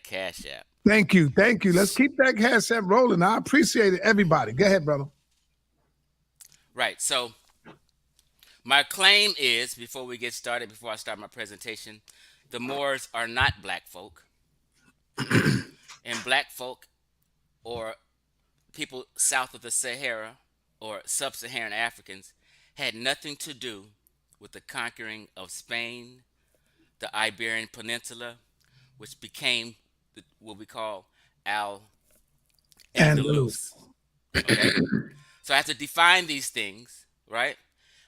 Cash App. Thank you. Thank you. Let's keep that Cash App rolling. I appreciate it, everybody. Go ahead, brother. Right. So my claim is, before we get started, before I start my presentation, the Moors are not black folk. And black folk, or people south of the Sahara, or Subsaharan Africans, had nothing to do with the conquering of Spain, the Iberian Peninsula, which became what we call Al Andalus. Okay? So I have to define these things, right?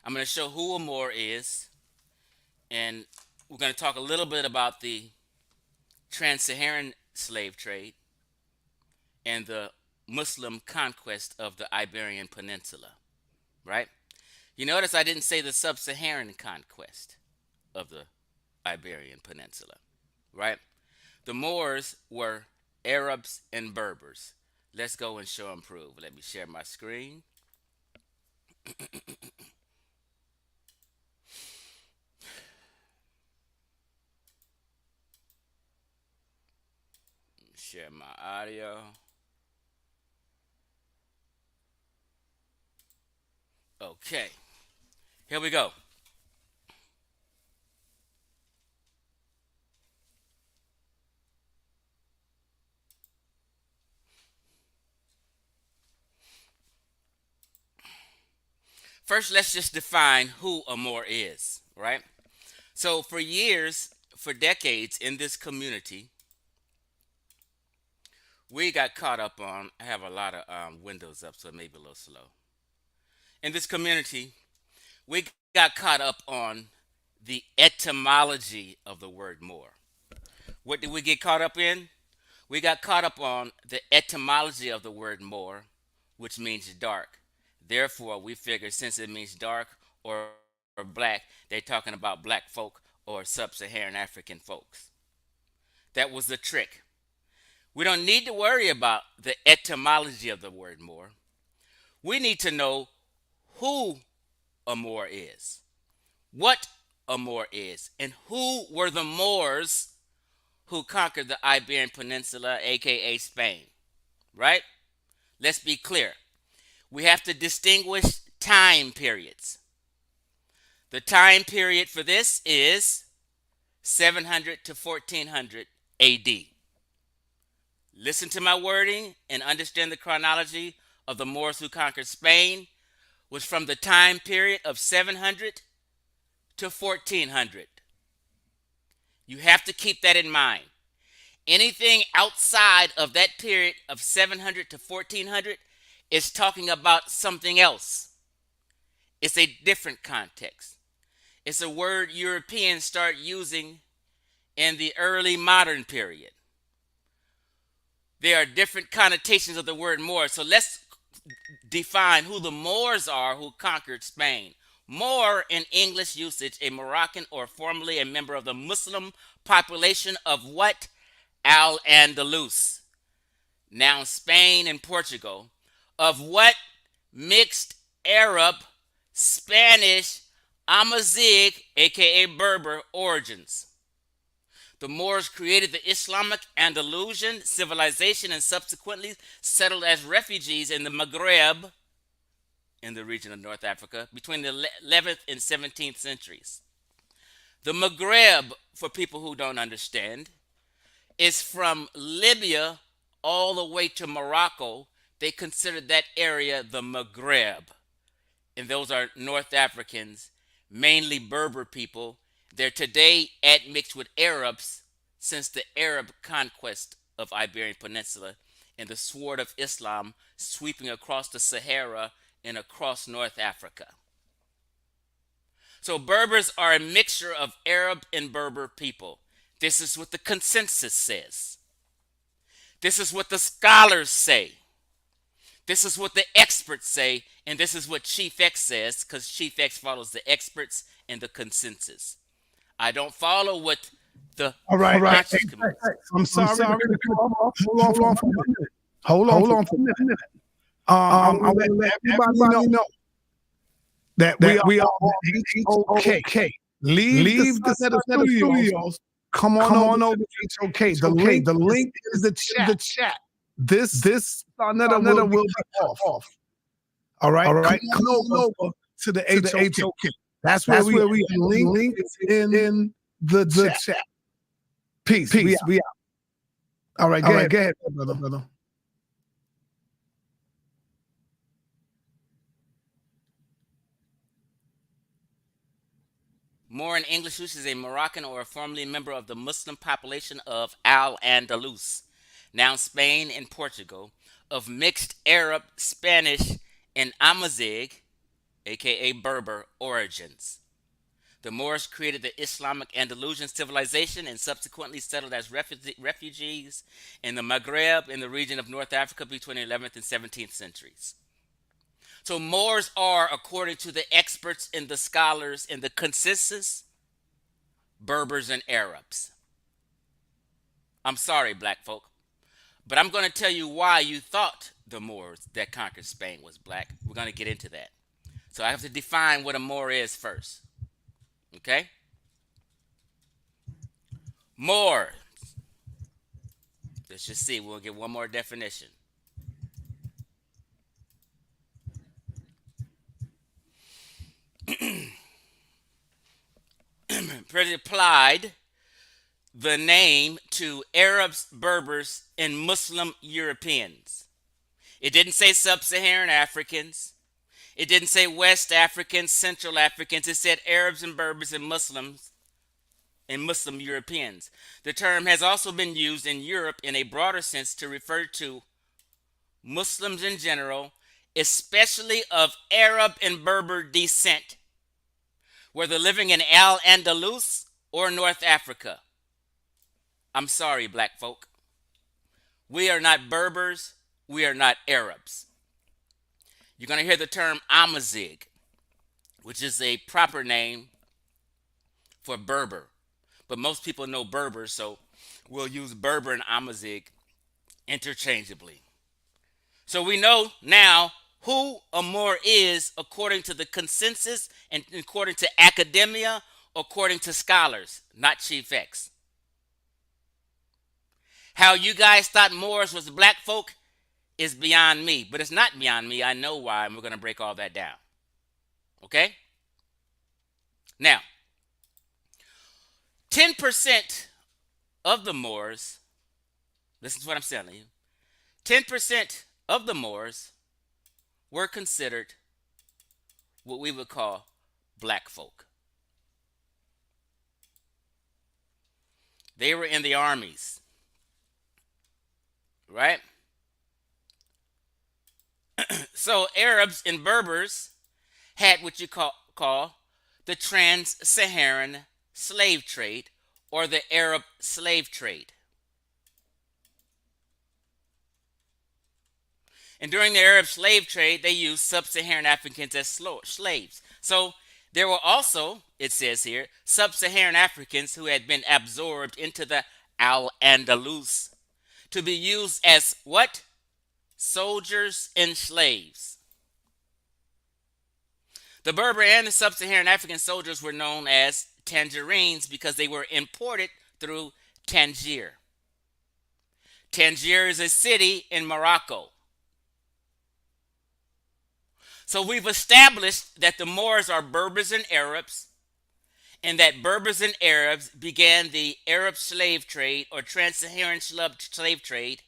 I'm going to show who a Moor is, and we're going to talk a little bit about the trans-Saharan slave trade and the Muslim conquest of the Iberian Peninsula, right? You notice I didn't say the Sub-Saharan conquest of the Iberian Peninsula, right? The Moors were Arabs and Berbers. Let's go and show and prove. Let me share my screen. Share my audio. Okay, here we go. First, let's just define who a Moor is, right? So for years, for decades in this community, we got caught up on, I have a lot of windows up, so it may be a little slow. In this community, we got caught up on the etymology of the word Moor. What did we get caught up in? We got caught up on the etymology of the word Moor, which means dark. Therefore, we figured since it means dark or black, they're talking about black folk or sub-Saharan African folks. That was the trick. We don't need to worry about the etymology of the word Moor. We need to know who a Moor is, what a Moor is, and who were the Moors who conquered the Iberian Peninsula, aka Spain, right? Let's be clear. We have to distinguish time periods. The time period for this is 700 to 1400 AD. Listen to my wording and understand the chronology of the Moors who conquered Spain was from the time period of 700 to 1400. You have to keep that in mind. Anything outside of that period of 700 to 1400 is talking about something else. It's a different context. It's a word Europeans start using in the early modern period. There are different connotations of the word Moor. So let's define who the Moors are who conquered Spain. Moor in English usage, a Moroccan or formerly a member of the Muslim population of what? Al-Andalus. Now Spain and Portugal. Of what? Mixed Arab, Spanish, Amazigh, aka Berber origins. The Moors created the Islamic Andalusian civilization and subsequently settled as refugees in the Maghreb, in the region of North Africa, between the 11th and 17th centuries. The Maghreb, for people who don't understand, is from Libya all the way to Morocco. They considered that area the Maghreb. And those are North Africans, mainly Berber people. They're today admixed with Arabs since the Arab conquest of Iberian Peninsula and the sword of Islam sweeping across the Sahara and across North Africa. So Berbers are a mixture of Arab and Berber people. This is what the consensus says. This is what the scholars say. This is what the experts say, and this is what Chief X says, because Chief X follows the experts and the consensus. I don't follow what the All right. conscious Hey, community. I'm sorry. Hold on for a minute. Hold on for a minute. I want to let everybody know that we are okay. Leave the set of studios come on over to HOK. The link is in the chat. This Sarnetta will be cut off. All right. Come on over to the HOK. That's where we link in the chat. Peace. We out. All right, go ahead, brother. Moor in English use is a Moroccan or a formerly member of the Muslim population of Al-Andalus, now Spain and Portugal, of mixed Arab, Spanish, and Amazigh, aka Berber, origins. The Moors created the Islamic Andalusian civilization and subsequently settled as refugees in the Maghreb in the region of North Africa between the 11th and 17th centuries. So Moors are, according to the experts and the scholars and the consensus, Berbers and Arabs. I'm sorry, black folk, but I'm going to tell you why you thought the Moors that conquered Spain was black. We're going to get into that. So I have to define what a Moor is first. Okay? Moor. Let's just see. We'll get one more definition. Pretty applied the name to Arabs, Berbers, and Muslim Europeans. It didn't say Sub-Saharan Africans. It didn't say West Africans, Central Africans. It said Arabs and Berbers and Muslims and Muslim Europeans. The term has also been used in Europe in a broader sense to refer to Muslims in general, especially of Arab and Berber descent, whether living in Al-Andalus or North Africa. I'm sorry, black folk. We are not Berbers. We are not Arabs. You're going to hear the term Amazigh, which is a proper name for Berber. But most people know Berber, so we'll use Berber and Amazigh interchangeably. So we know now who a Moor is according to the consensus and according to academia, according to scholars, not Chief X. How you guys thought Moors was black folk is beyond me, but it's not beyond me. I know why, and we're going to break all that down. Okay? Now, 10% of the Moors, listen to what I'm telling you, 10% of the Moors were considered what we would call black folk. They were in the armies, right? So Arabs and Berbers had what you call the Trans-Saharan slave trade or the Arab slave trade. And during the Arab slave trade, they used Sub-Saharan Africans as slaves. So there were also, it says here, Sub-Saharan Africans who had been absorbed into the Al-Andalus to be used as what? Soldiers and slaves. The Berber and the Sub-Saharan African soldiers were known as Tangerines because they were imported through Tangier. Tangier is a city in Morocco. So we've established that the Moors are Berbers and Arabs, and that Berbers and Arabs began the Arab slave trade or Trans-Saharan slave trade.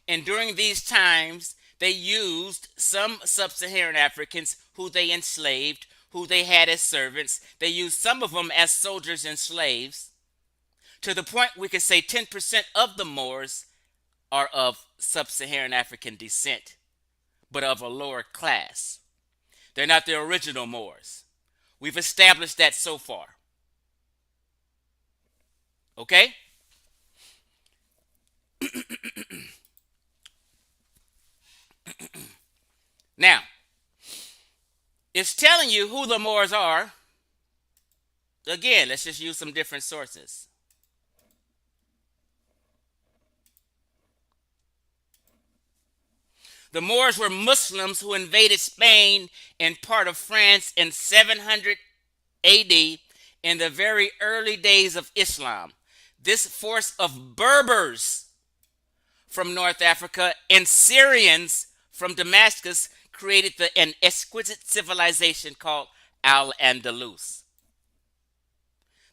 And during these times, they used some Sub-Saharan Africans who they enslaved, who they had as servants. They used some of them as soldiers and slaves, to the point we could say 10% of the Moors are of Sub-Saharan African descent, but of a lower class. They're not the original Moors. We've established that so far. Okay? Now, it's telling you who the Moors are. Again, let's just use some different sources. The Moors were Muslims who invaded Spain and part of France in 700 AD in the very early days of Islam. This force of Berbers from North Africa and Syrians from Damascus created an exquisite civilization called Al Andalus,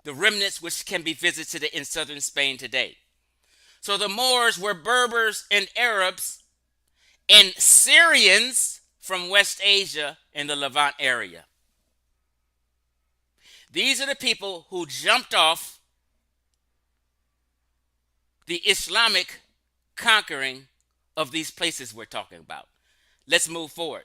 the remnants which can be visited in southern Spain today. So the Moors were Berbers and Arabs and Syrians from West Asia and the Levant area. These are the people who jumped off the Islamic conquering of these places we're talking about. Let's move forward.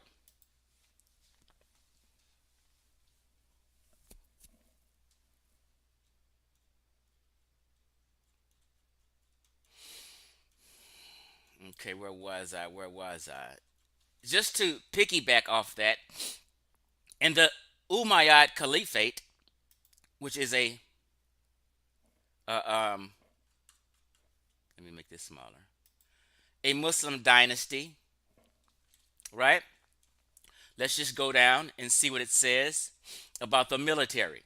Okay, where was I? Where was I? Just to piggyback off that, in the Umayyad Caliphate, which is uh, um, let me make this smaller, a Muslim dynasty, right? Let's just go down and see what it says about the military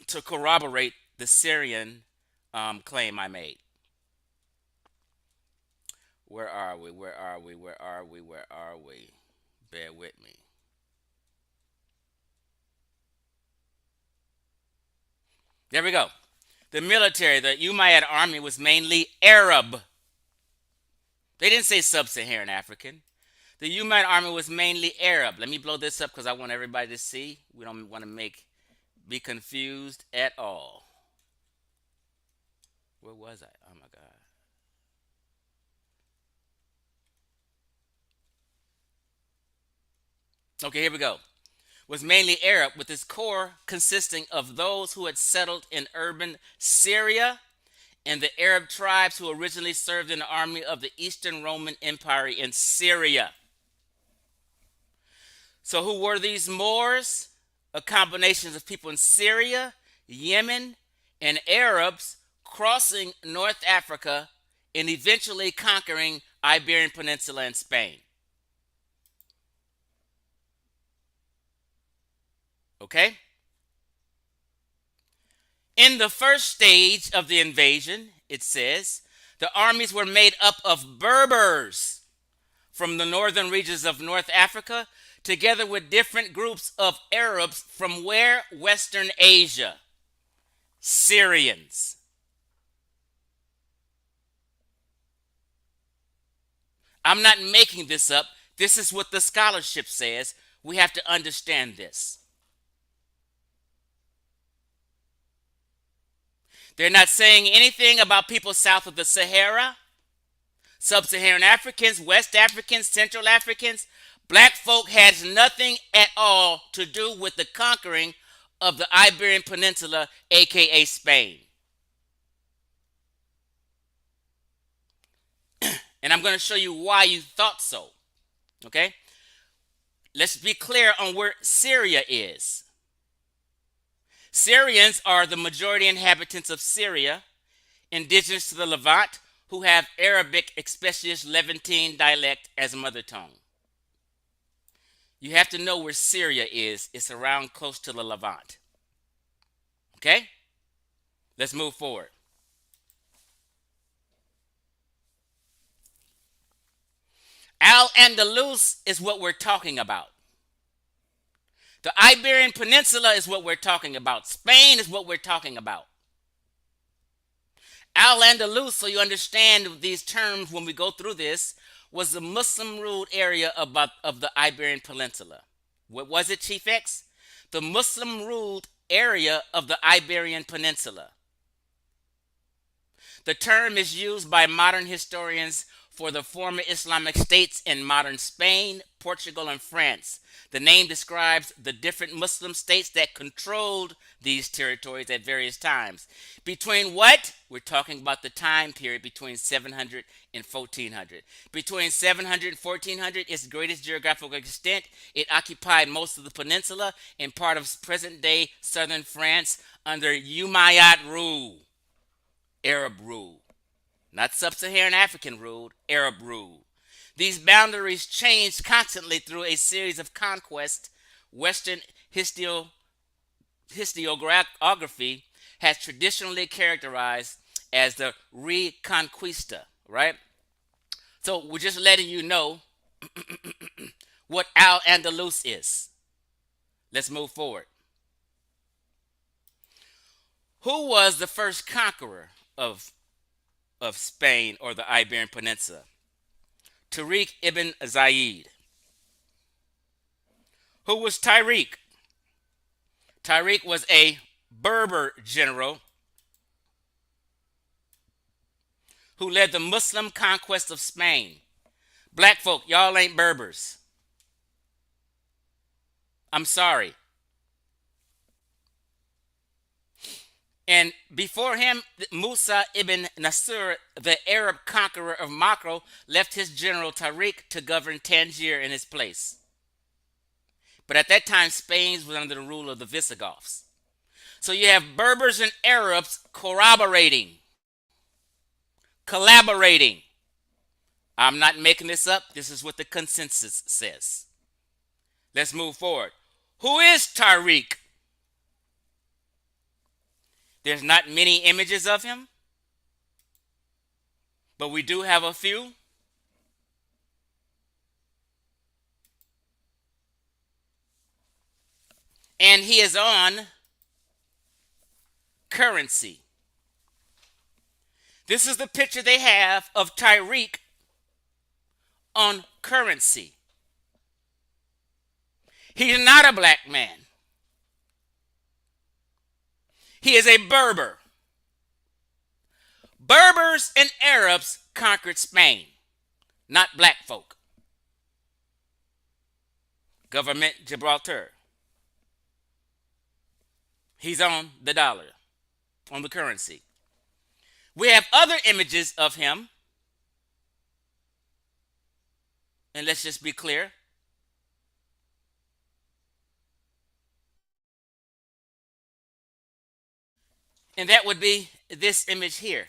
to corroborate the Syrian claim I made. Where are we? Where are we? Where are we? Where are we? Bear with me. There we go. The military, the Umayyad army was mainly Arab. They didn't say Sub-Saharan African. The Umayyad army was mainly Arab. Let me blow this up because I want everybody to see. We don't want to be confused at all. Where was I? Oh my God. Okay, here we go. Was mainly Arab, with its core consisting of those who had settled in urban Syria and the Arab tribes who originally served in the army of the Eastern Roman Empire in Syria. So who were these Moors? A combination of people in Syria, Yemen, and Arabs crossing North Africa and eventually conquering Iberian Peninsula and Spain. Okay? In the first stage of the invasion, it says, the armies were made up of Berbers from the northern regions of North Africa, together with different groups of Arabs from where? Western Asia. Syrians. I'm not making this up. This is what the scholarship says. We have to understand this. They're not saying anything about people south of the Sahara, Sub-Saharan Africans, West Africans, Central Africans. Black folk has nothing at all to do with the conquering of the Iberian Peninsula, aka Spain. And I'm going to show you why you thought so. Okay? Let's be clear on where Syria is. Syrians are the majority inhabitants of Syria, indigenous to the Levant, who have Arabic, especially Levantine dialect, as mother tongue. You have to know where Syria is. It's around close to the Levant. Okay? Let's move forward. Al-Andalus is what we're talking about. The Iberian Peninsula is what we're talking about. Spain is what we're talking about. Al-Andalus, so you understand these terms when we go through this, was the Muslim-ruled area of the Iberian Peninsula. What was it, Chief X? The Muslim-ruled area of the Iberian Peninsula. The term is used by modern historians for the former Islamic states in modern Spain, Portugal, and France. The name describes the different Muslim states that controlled these territories at various times. Between what? We're talking about the time period between 700 and 1400. Between 700 and 1400, its greatest geographical extent, it occupied most of the peninsula and part of present-day southern France under Umayyad rule, Arab rule. Not Sub-Saharan African rule, Arab rule. These boundaries changed constantly through a series of conquests. Western historiography has traditionally characterized as the Reconquista, right? So we're just letting you know what Al Andalus is. Let's move forward. Who was the first conqueror of Spain or the Iberian Peninsula? Tariq ibn Zayed. Who was Tariq? Tariq was a Berber general who led the Muslim conquest of Spain. Black folk, y'all ain't Berbers. I'm sorry. And before him, Musa ibn Nasr, the Arab conqueror of Makro, left his general Tariq to govern Tangier in his place. But at that time, Spain was under the rule of the Visigoths. So you have Berbers and Arabs collaborating. I'm not making this up. This is what the consensus says. Let's move forward. Who is Tariq? There's not many images of him, but we do have a few. And he is on currency. This is the picture they have of Tariq on currency. He's not a black man. He is a Berber. Berbers and Arabs conquered Spain, not black folk. Government Gibraltar. He's on the dollar, on the currency. We have other images of him. And let's just be clear. And that would be this image here.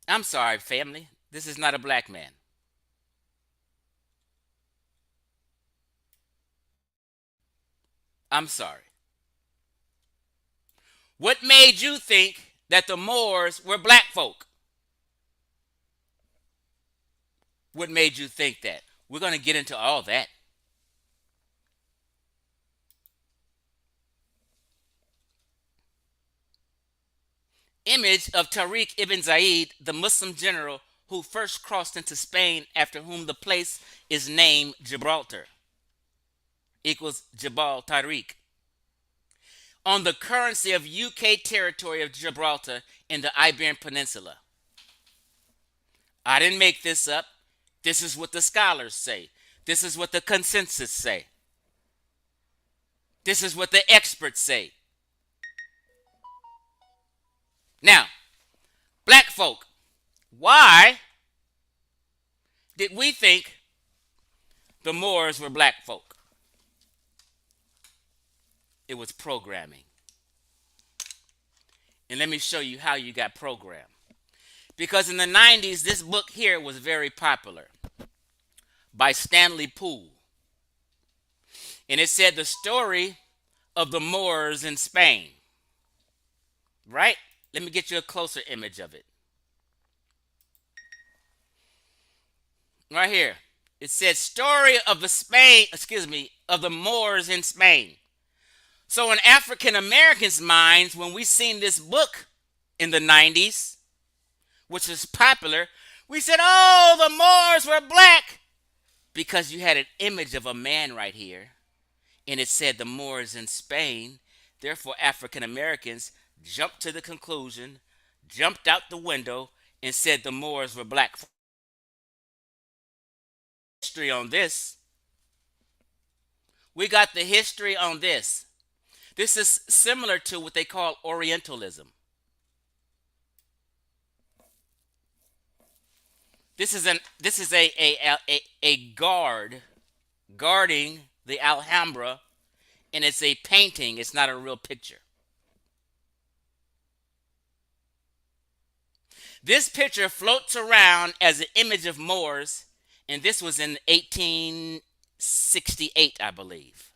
I'm sorry, family. This is not a black man. I'm sorry. What made you think that the Moors were black folk? What made you think that? We're going to get into all that. Image of Tariq ibn Zayed, the Muslim general who first crossed into Spain, after whom the place is named Gibraltar, equals Jabal Tariq, on the currency of UK territory of Gibraltar in the Iberian Peninsula. I didn't make this up. This is what the scholars say. This is what the consensus say. This is what the experts say. Now, black folk, why did we think the Moors were black folk? It was programming. And let me show you how you got programmed. Because in the 90s, this book here was very popular, by Stanley Poole. And it said the story of the Moors in Spain. Right? Let me get you a closer image of it. Right here. It said story of of the Moors in Spain. So in African Americans' minds, when we seen this book in the 90s, which was popular, we said, oh, the Moors were black. Because you had an image of a man right here. And it said the Moors in Spain. Therefore, African Americans jumped to the conclusion, jumped out the window, and said the Moors were black. History on this. We got the history on this. This is similar to what they call Orientalism. This is a guard guarding the Alhambra, and it's a painting. It's not a real picture. This picture floats around as an image of Moors, and this was in 1868, I believe.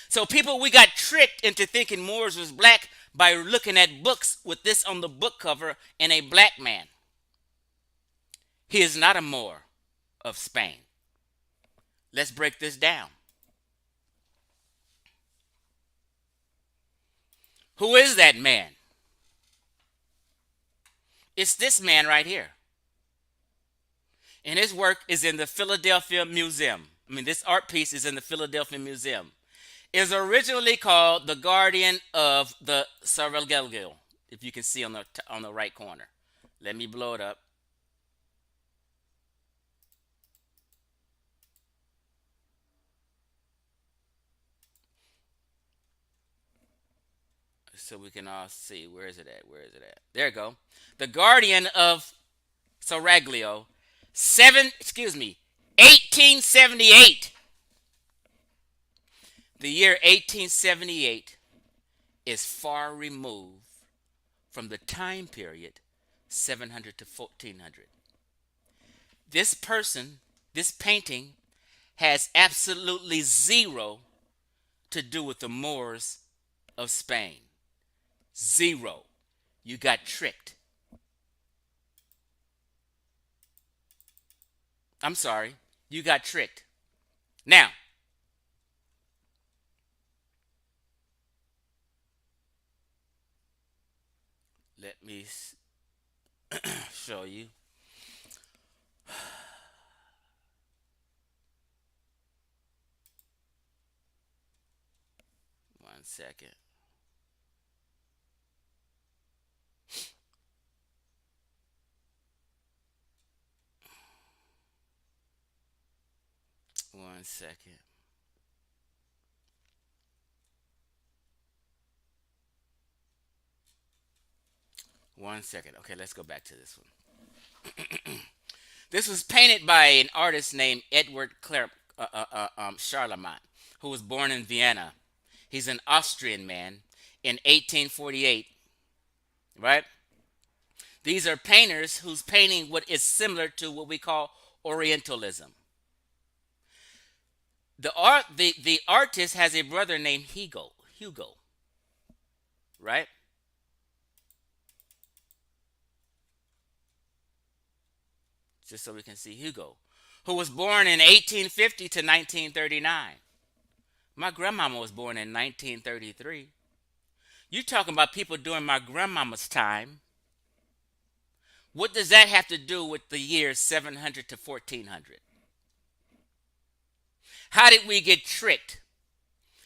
So people, we got tricked into thinking Moors was black by looking at books with this on the book cover and a black man. He is not a Moor of Spain. Let's break this down. Who is that man? It's this man right here. And his work is in the Philadelphia Museum. I mean, this art piece is in the Philadelphia Museum. It is originally called The Guardian of the Sarajevo, if you can see on the right corner. Let me blow it up. So we can all see. Where is it at? Where is it at? There you go. The Guardian of Sarajevo, 1878. The year 1878 is far removed from the time period 700 to 1400. This person, this painting, has absolutely zero to do with the Moors of Spain. Zero. You got tricked. I'm sorry. You got tricked. Now, let me show you. One second. One second. One second. Okay, let's go back to this one. This was painted by an artist named Edward Charlemagne, who was born in Vienna. He's an Austrian man in 1848, right? These are painters whose painting what is similar to what we call Orientalism. The artist has a brother named Hugo, right? Just so we can see Hugo, who was born in 1850 to 1939. My grandmama was born in 1933. You talking about people during my grandmama's time. What does that have to do with the years 700 to 1400? How did we get tricked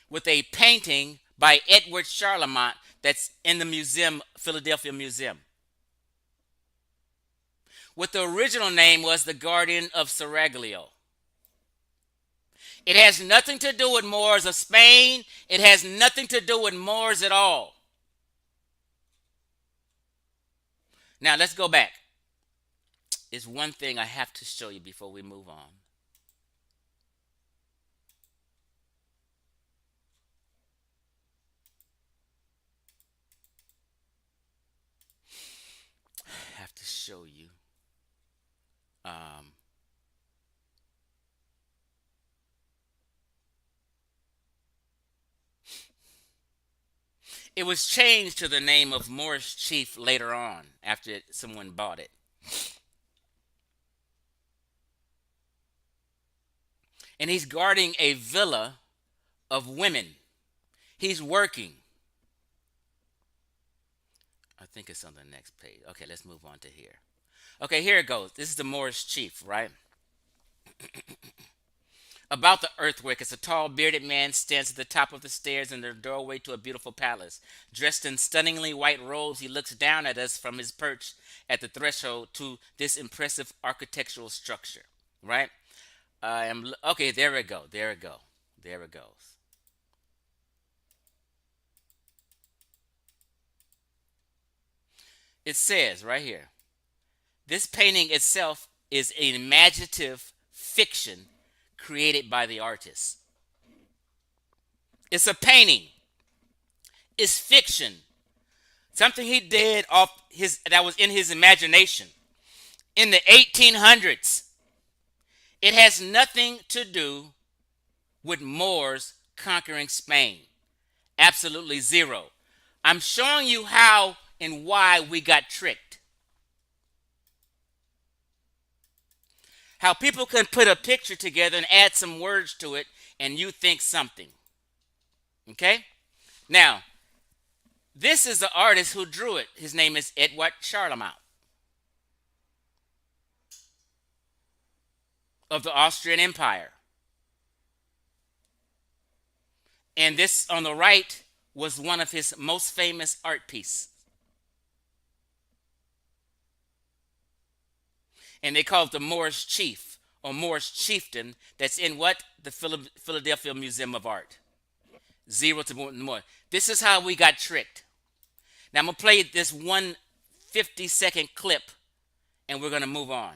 with a painting by Edward Charlemagne that's in the museum, Philadelphia Museum? What the original name was the Guardian of Sarajevo. It has nothing to do with Moors of Spain. It has nothing to do with Moors at all. Now let's go back. It's one thing I have to show you before we move on. I have to show you. Um, it was changed to the name of Moorish chief later on after someone bought it. And he's guarding a villa of women. He's working. I think it's on the next page. Okay, let's move on to here. Okay, here it goes. This is the Moorish chief, right? About the earthquake, it's a tall, bearded man stands at the top of the stairs in the doorway to a beautiful palace. Dressed in stunningly white robes, he looks down at us from his perch at the threshold to this impressive architectural structure, right? I am okay. There we go. There we go. There it goes. It says right here, this painting itself is an imaginative fiction created by the artist. It's a painting. It's fiction. Something he did off his that was in his imagination. In the 1800s. It has nothing to do with Moors conquering Spain. Absolutely zero. I'm showing you how and why we got tricked. How people can put a picture together and add some words to it and you think something. Okay? Now, this is the artist who drew it. His name is Edward Charlemagne of the Austrian Empire. And this on the right was one of his most famous art pieces. And they call it the Moorish chief or Moorish chieftain. That's in what? The Philadelphia Museum of Art. Zero to more. This is how we got tricked. Now I'm going to play this 150-second clip and we're going to move on.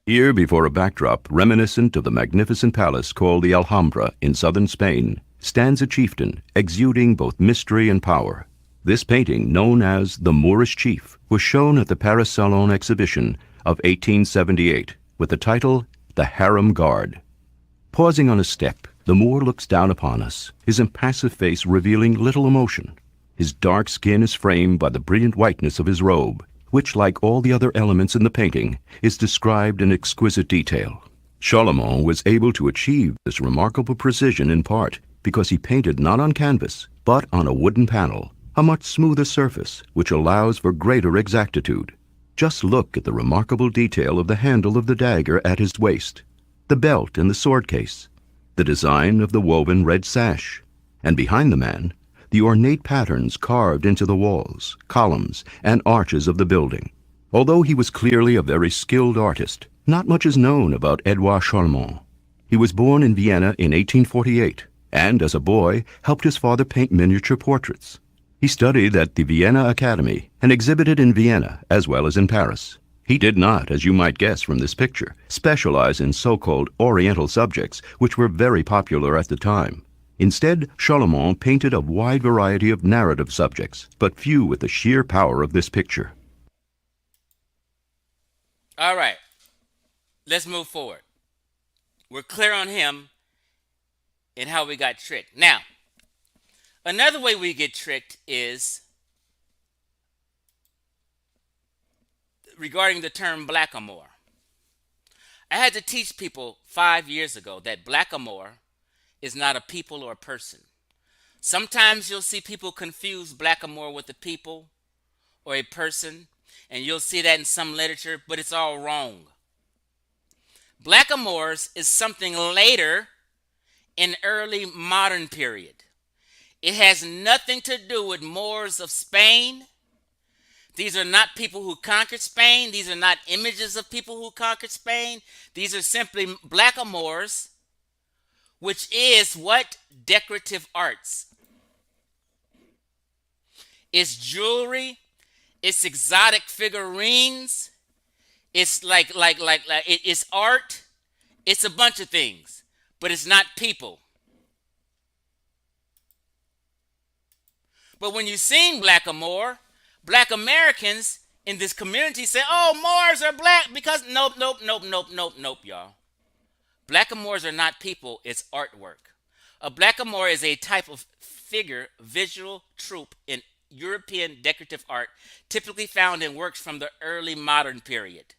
Here, before a backdrop reminiscent of the magnificent palace called the Alhambra in southern Spain, stands a chieftain exuding both mystery and power. This painting, known as The Moorish Chief, was shown at the Paris Salon exhibition of 1878 with the title The Harem Guard. Pausing on a step, the Moor looks down upon us, his impassive face revealing little emotion. His dark skin is framed by the brilliant whiteness of his robe, which, like all the other elements in the painting, is described in exquisite detail. Charlemagne was able to achieve this remarkable precision in part because he painted not on canvas, but on a wooden panel, a much smoother surface which allows for greater exactitude. Just look at the remarkable detail of the handle of the dagger at his waist, the belt and the sword case, the design of the woven red sash, and behind the man, the ornate patterns carved into the walls, columns, and arches of the building. Although he was clearly a very skilled artist, not much is known about Edouard Charlemagne. He was born in Vienna in 1848, and as a boy helped his father paint miniature portraits. He studied at the Vienna Academy and exhibited in Vienna as well as in Paris. He did not, as you might guess from this picture, specialize in so-called Oriental subjects, which were very popular at the time. Instead, Charlemagne painted a wide variety of narrative subjects, but few with the sheer power of this picture. All right, let's move forward. We're clear on him and how we got tricked. Now, another way we get tricked is regarding the term blackamoor. I had to teach people 5 years ago that blackamoor is not a people or a person. Sometimes you'll see people confuse blackamoor with a people or a person, and you'll see that in some literature, but it's all wrong. Blackamoors is something later in early modern period. It has nothing to do with Moors of Spain. These are not people who conquered Spain. These are not images of people who conquered Spain. These are simply blackamoors, which is what? Decorative arts. It's jewelry. It's exotic figurines. It's it's art. It's a bunch of things, but it's not people. But when you've seen blackamoor, Black Americans in this community say, "Oh, Moors are black," because nope, y'all. Blackamoors are not people, it's artwork. A blackamoor is a type of figure, visual troupe in European decorative art, typically found in works from the early modern period.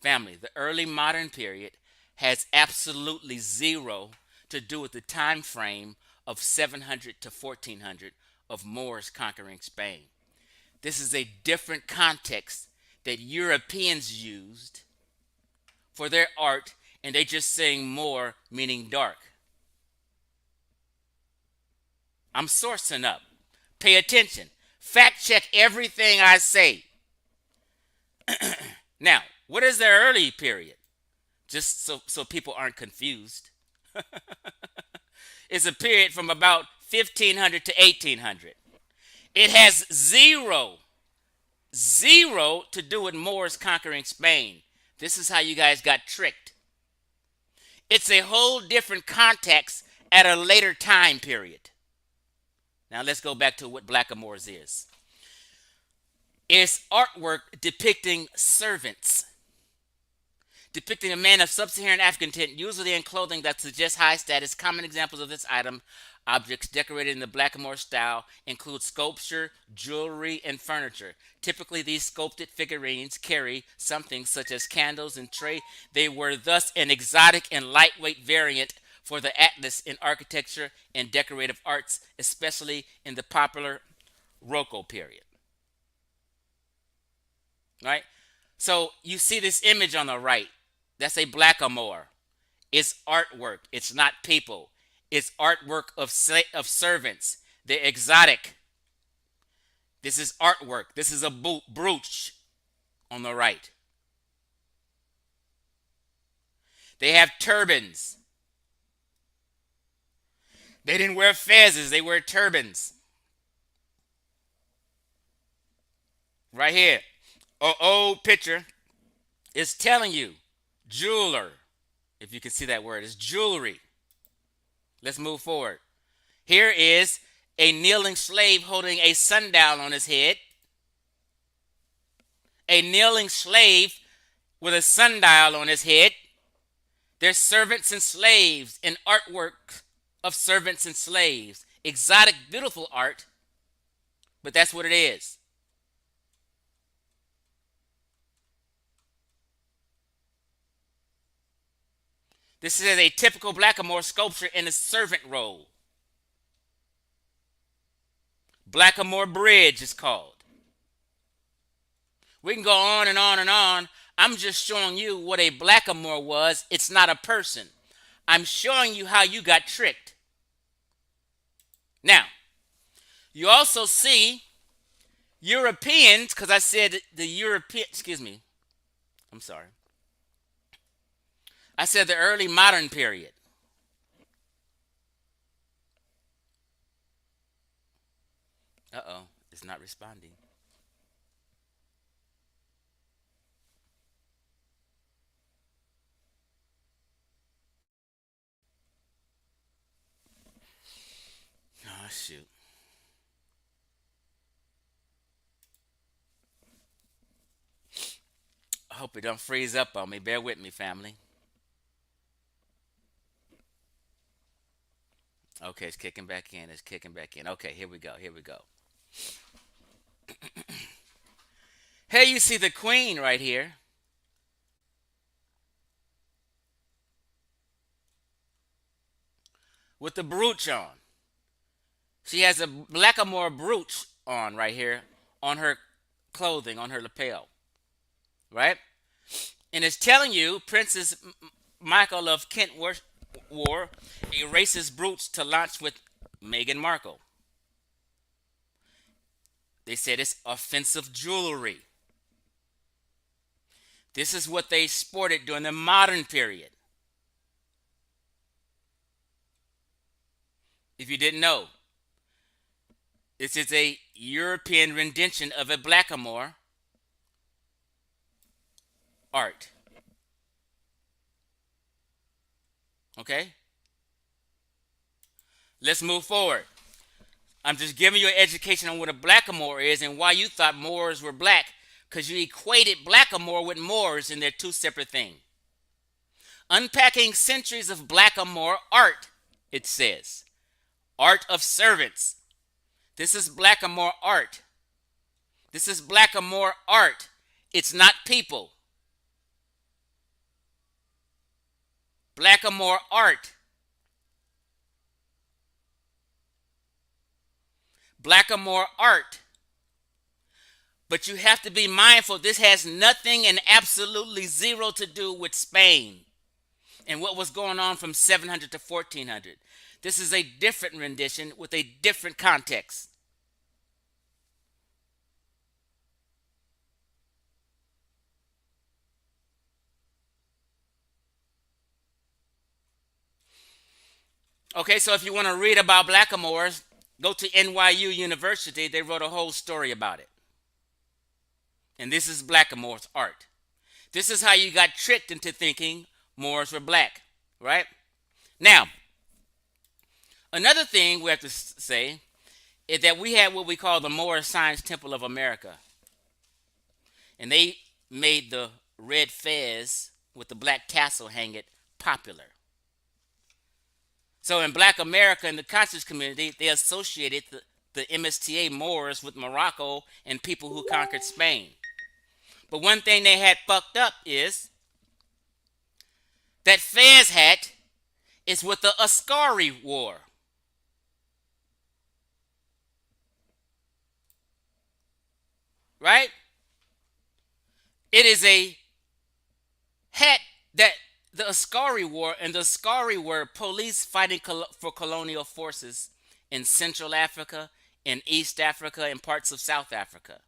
Family, the early modern period has absolutely zero to do with the time frame of 700 to 1400 of Moors conquering Spain. This is a different context that Europeans used for their art, and they just saying Moor meaning dark. I'm sourcing up. Pay attention. Fact check everything I say. Now, what is the early period? Just so people aren't confused. It's a period from about 1500 to 1800. It has zero to do with Moors conquering Spain. This is how you guys got tricked. It's a whole different context at a later time period. Now let's go back to what blackamoors is. is artwork depicting servants, depicting a man of Sub-Saharan African descent, usually in clothing that suggests high status. Common examples of this item, objects decorated in the Blackamoor style, include sculpture, jewelry, and furniture. Typically, these sculpted figurines carry something such as candles and tray. They were thus an exotic and lightweight variant for the atlas in architecture and decorative arts, especially in the popular Rococo period. Right? So you see this image on the right. That's a blackamoor. It's artwork. It's not people. It's artwork of servants. They're exotic. This is artwork. This is a brooch on the right. They have turbans. They didn't wear fezzes. They wear turbans. Right here. An old picture is telling you jeweler. If you can see that word, it's jewelry. Let's move forward. Here is a kneeling slave holding a sundial on his head. A kneeling slave with a sundial on his head. There's servants and slaves and artwork of servants and slaves. Exotic, beautiful art, but that's what it is. This is a typical blackamoor sculpture in a servant role. Blackamoor Bridge is called. We can go on and on and on. I'm just showing you what a blackamoor was. It's not a person. I'm showing you how you got tricked. Now, you also see Europeans, because I said the European, excuse me, I'm sorry. I said the early modern period. Uh-oh, it's not responding. Oh, shoot. I hope it don't freeze up on me. Bear with me, family. Okay, it's kicking back in. It's kicking back in. Okay, here we go. Here we go. Here you see the queen right here. With the brooch on. She has a blackamoor brooch on right here on her clothing, on her lapel. Right? And it's telling you Princess Michael of Kent wore a racist brooch to launch with Meghan Markle. They said it's offensive jewelry. This is what they sported during the modern period. If you didn't know, this is a European rendition of a blackamoor art. Okay? Let's move forward. I'm just giving you an education on what a blackamoor is and why you thought Moors were black, because you equated blackamoor with Moors, and they're two separate things. Unpacking centuries of blackamoor art, it says. Art of servants. This is blackamoor art. This is blackamoor art. It's not people. Blackamoor art. Blackamoor art. But you have to be mindful, this has nothing and absolutely zero to do with Spain and what was going on from 700 to 1400. This is a different rendition with a different context. Okay, so if you want to read about blackamoors, go to NYU University. They wrote a whole story about it. And this is blackamoor's art. This is how you got tricked into thinking Moors were black, right? Now, another thing we have to say is that we had what we call the Moorish Science Temple of America. And they made the red fez with the black tassel hanging popular. So in Black America and the conscious community, they associated the MSTA Moors with Morocco and people who conquered Spain. But one thing they had fucked up is that fez hat is what the Askari wore. Right? It is a hat that the Askari wore, and the Askari were police fighting for colonial forces in Central Africa, in East Africa, and parts of South Africa.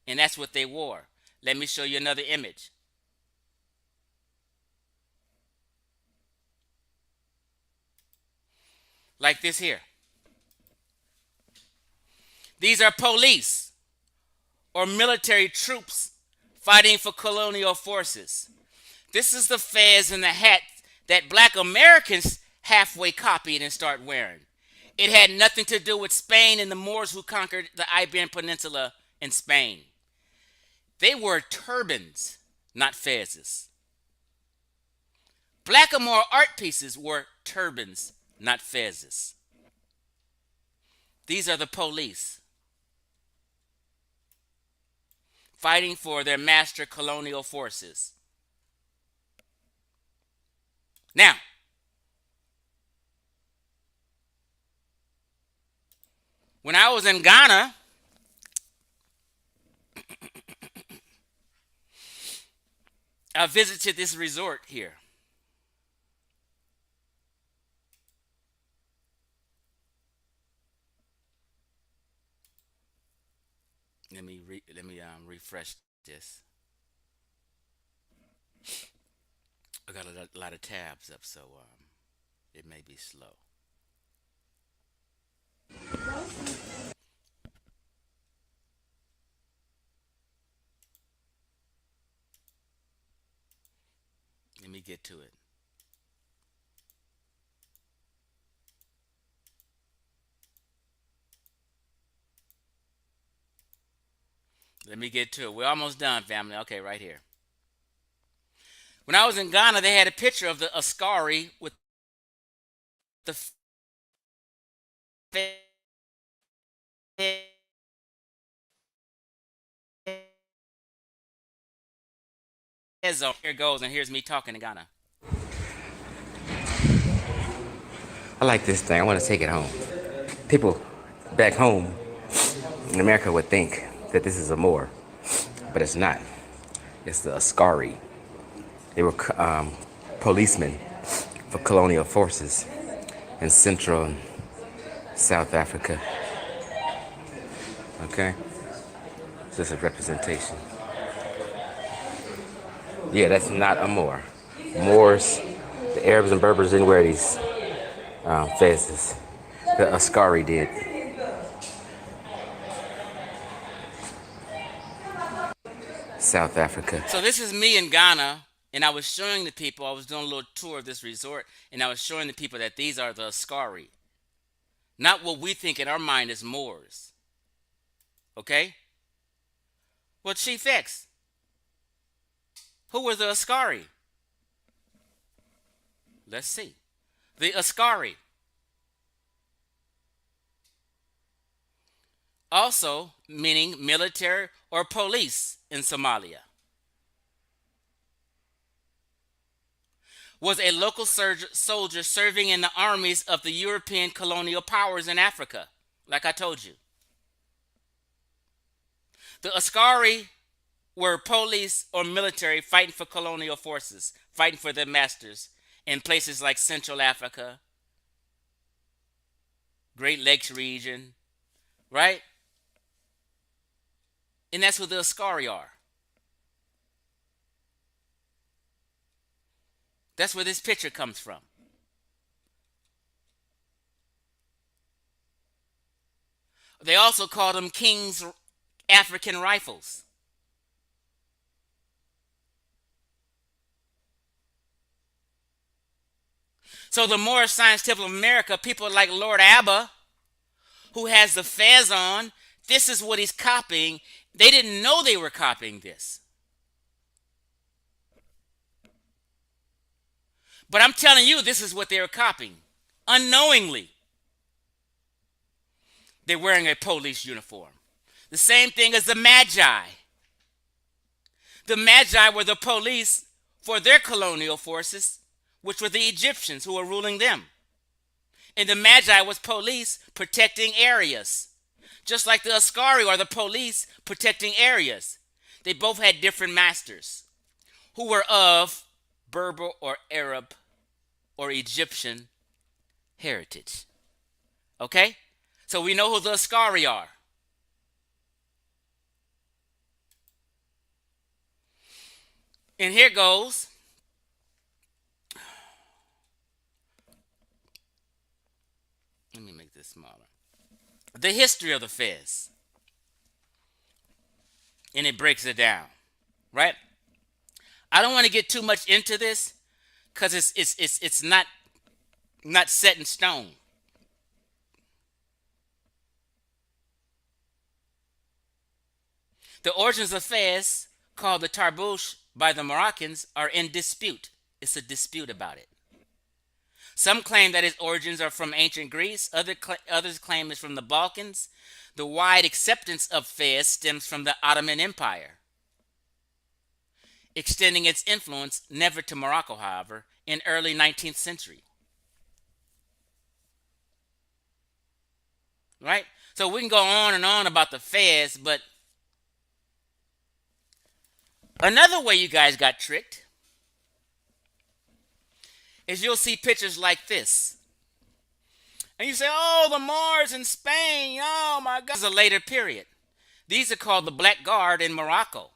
And that's what they wore. Let me show you another image. Like this here. These are police or military troops fighting for colonial forces. This is the fez and the hat that Black Americans halfway copied and started wearing. It had nothing to do with Spain and the Moors who conquered the Iberian Peninsula in Spain. They wore turbans, not fezes. Blackamoor art pieces were turbans, not fezes. These are the police fighting for their master colonial forces. Now, when I was in Ghana, I visited this resort here. Let me refresh this. I got a lot of tabs up, so it may be slow. Let me get to it. Let me get to it. We're almost done, family. Okay, right here. When I was in Ghana, they had a picture of the Askari with the fez on. Here goes, and here's me talking in Ghana. I like this thing. I want to take it home. People back home in America would think that this is a Moor, but it's not. It's the Askari. They were policemen for colonial forces in Central and South Africa. Okay? This is a representation. Yeah, that's not a Moor. Moors, the Arabs and Berbers didn't wear these fezes. The Askari did. South Africa. So this is me in Ghana, and I was showing the people, I was doing a little tour of this resort, and I was showing the people that these are the Askari. Not what we think in our mind is Moors. Okay? Well, Chief X, who were the Askari? Let's see. The Askari. Also meaning military or police in Somalia. Was a local soldier serving in the armies of the European colonial powers in Africa, like I told you. The Askari were police or military fighting for colonial forces, fighting for their masters in places like Central Africa, Great Lakes region, right? And that's who the Askari are. That's where this picture comes from. They also called them King's African rifles. So the Moorish Science Temple of America, people like Lord Abba, who has the fez on, this is what he's copying. They didn't know they were copying this. But I'm telling you, this is what they were copying. Unknowingly, they're wearing a police uniform. The same thing as the Magi. The Magi were the police for their colonial forces, which were the Egyptians who were ruling them. And the Magi was police protecting areas, just like the Ascari are the police protecting areas. They both had different masters who were of Berber or Arab or Egyptian heritage. Okay? So we know who the Ascari are. And here goes. Let me make this smaller. The history of the Fez. And it breaks it down, right? I don't want to get too much into this because it's not set in stone. The origins of Fez, called the Tarbouch by the Moroccans, are in dispute. It's a dispute about it. Some claim that its origins are from ancient Greece. Others claim it's from the Balkans. The wide acceptance of Fez stems from the Ottoman Empire, extending its influence never to Morocco, however, in early 19th century. Right? So we can go on and on about the Fez, but another way you guys got tricked is you'll see pictures like this. And you say, oh, the Moors in Spain, oh my God. This is a later period. These are called the Black Guard in Morocco.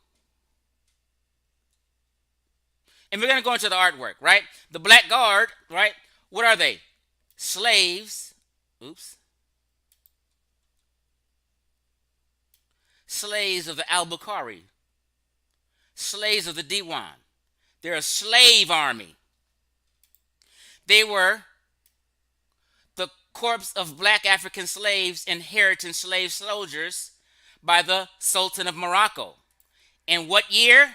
And we're going to go into the artwork, right? The Black Guard, right? What are they? Slaves. Oops. Slaves of the Al-Bukhari. Slaves of the Diwan. They're a slave army. They were the corpse of black African slaves inheriting slave soldiers by the Sultan of Morocco. In what year?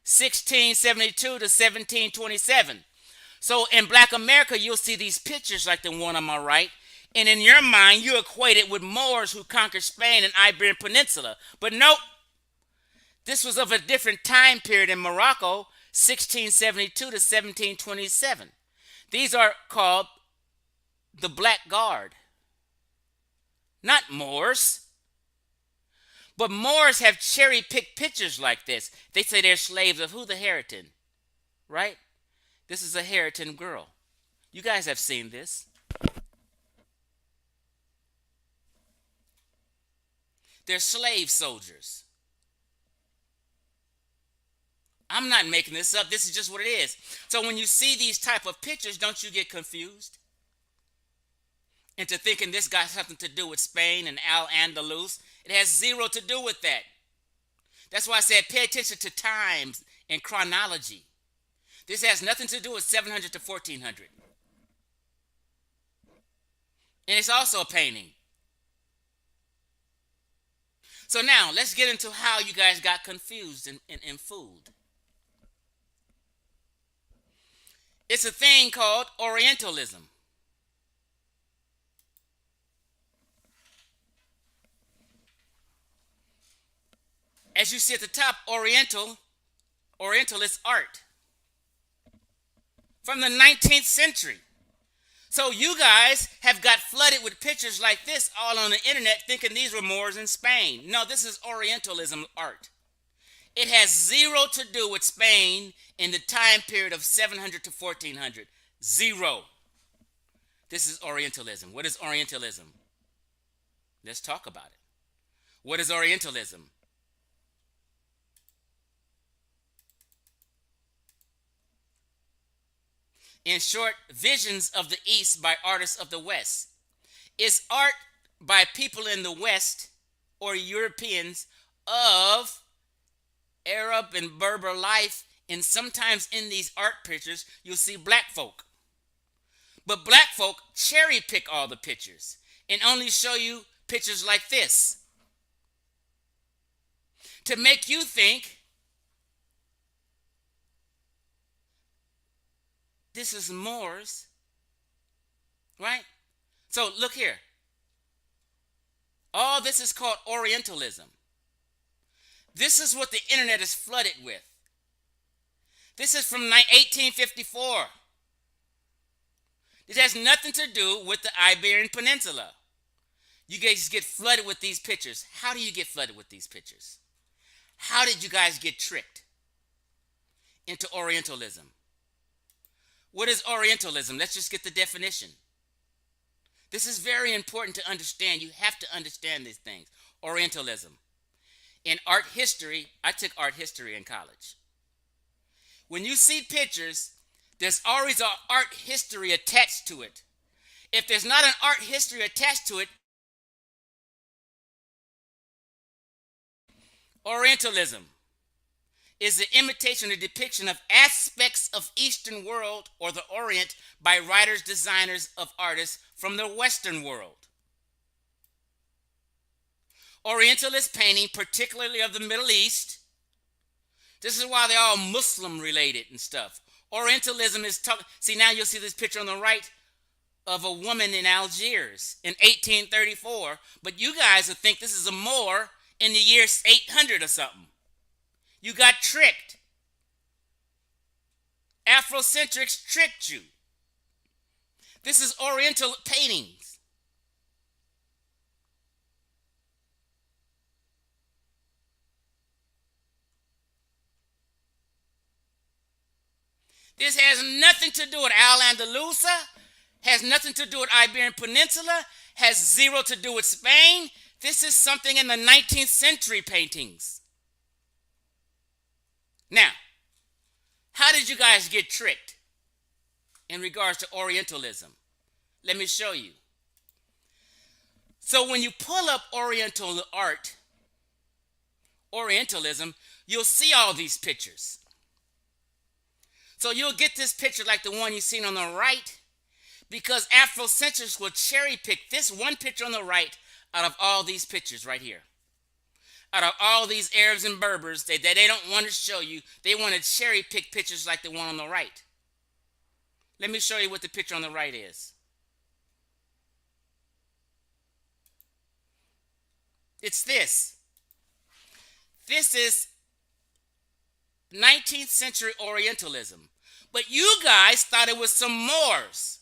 1672 to 1727. So in Black America, you'll see these pictures like the one on my right. And in your mind, you equate it with Moors who conquered Spain and Iberian Peninsula. But nope. This was of a different time period in Morocco, 1672 to 1727. These are called the Black Guard. Not Moors. But Moors have cherry-picked pictures like this. They say they're slaves of who? The Heriton. Right? This is a Heriton girl. You guys have seen this. They're slave soldiers. I'm not making this up. This is just what it is. So when you see these type of pictures, don't you get confused into thinking this got something to do with Spain and Al-Andalus? It has zero to do with that. That's why I said pay attention to times and chronology. This has nothing to do with 700 to 1400. And it's also a painting. So now let's get into how you guys got confused and fooled. It's a thing called Orientalism. As you see at the top, Orientalist art from the 19th century. So you guys have got flooded with pictures like this all on the internet thinking these were Moors in Spain. No, this is Orientalism art. It has zero to do with Spain in the time period of 700 to 1400. Zero. This is Orientalism. What is Orientalism? Let's talk about it. What is Orientalism? In short, visions of the East by artists of the West. It's art by people in the West or Europeans of Arab and Berber life, and sometimes in these art pictures, you'll see black folk. But black folk cherry pick all the pictures and only show you pictures like this to make you think this is Moors, right? So look here. All this is called Orientalism. This is what the internet is flooded with. This is from 1854. It has nothing to do with the Iberian Peninsula. You guys get flooded with these pictures. How do you get flooded with these pictures? How did you guys get tricked into Orientalism? What is Orientalism? Let's just get the definition. This is very important to understand. You have to understand these things. Orientalism. In art history, I took art history in college. When you see pictures, there's always an art history attached to it. If there's not an art history attached to it, Orientalism is the imitation or depiction of aspects of Eastern world or the Orient by writers, designers, of artists from the Western world. Orientalist painting, particularly of the Middle East, this is why they're all Muslim related and stuff. Orientalism is see, now you'll see this picture on the right of a woman in Algiers in 1834, but you guys will think this is a Moor in the year 800 or something. You got tricked. Afrocentrics tricked you. This is Oriental paintings. This has nothing to do with Al-Andalusia, has nothing to do with Iberian Peninsula, has zero to do with Spain. This is something in the 19th century paintings. Now, how did you guys get tricked in regards to Orientalism? Let me show you. So when you pull up Oriental art, Orientalism, you'll see all these pictures. So you'll get this picture like the one you've seen on the right, because Afrocentrics will cherry pick this one picture on the right out of all these pictures right here. Out of all these Arabs and Berbers that they don't want to show you, they want to cherry pick pictures like the one on the right. Let me show you what the picture on the right is. It's this. This is 19th century Orientalism. But you guys thought it was some Moors.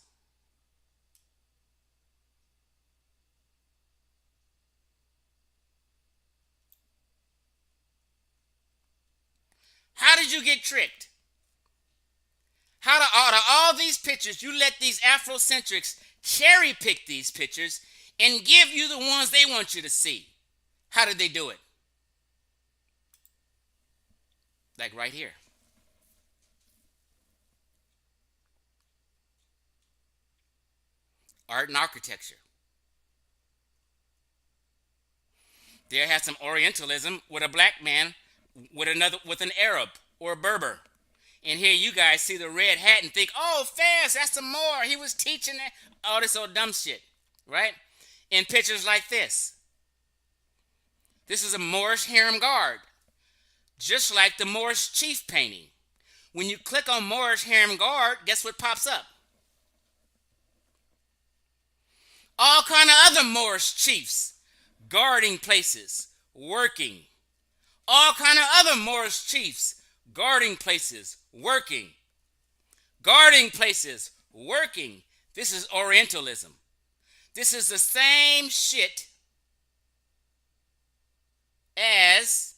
How did you get tricked? How to, out of all these pictures, you let these Afrocentrics cherry pick these pictures and give you the ones they want you to see. How did they do it? Like right here. Art and architecture. There has some Orientalism with a black man with an Arab or a Berber. And here you guys see the red hat and think, oh, Faz, that's a Moor. He was teaching that. All this old dumb shit, right? In pictures like this. This is a Moorish harem guard. Just like the Moorish chief painting. When you click on Moorish harem guard, guess what pops up? All kind of other Moorish chiefs guarding places, working. All kind of other Moorish chiefs guarding places, working. Guarding places, working. This is Orientalism. This is the same shit as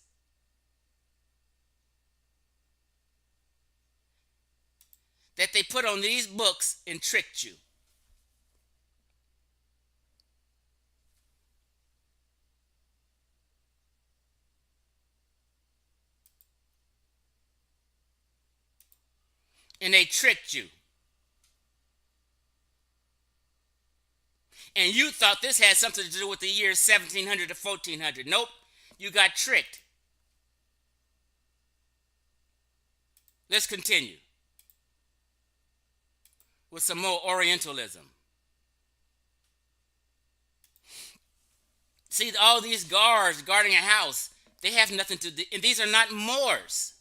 that they put on these books and tricked you. And they tricked you. And you thought this had something to do with the years 1700 to 1400. Nope, you got tricked. Let's continue with some more Orientalism. See, all these guards guarding a house, they have nothing to do, and these are not Moors.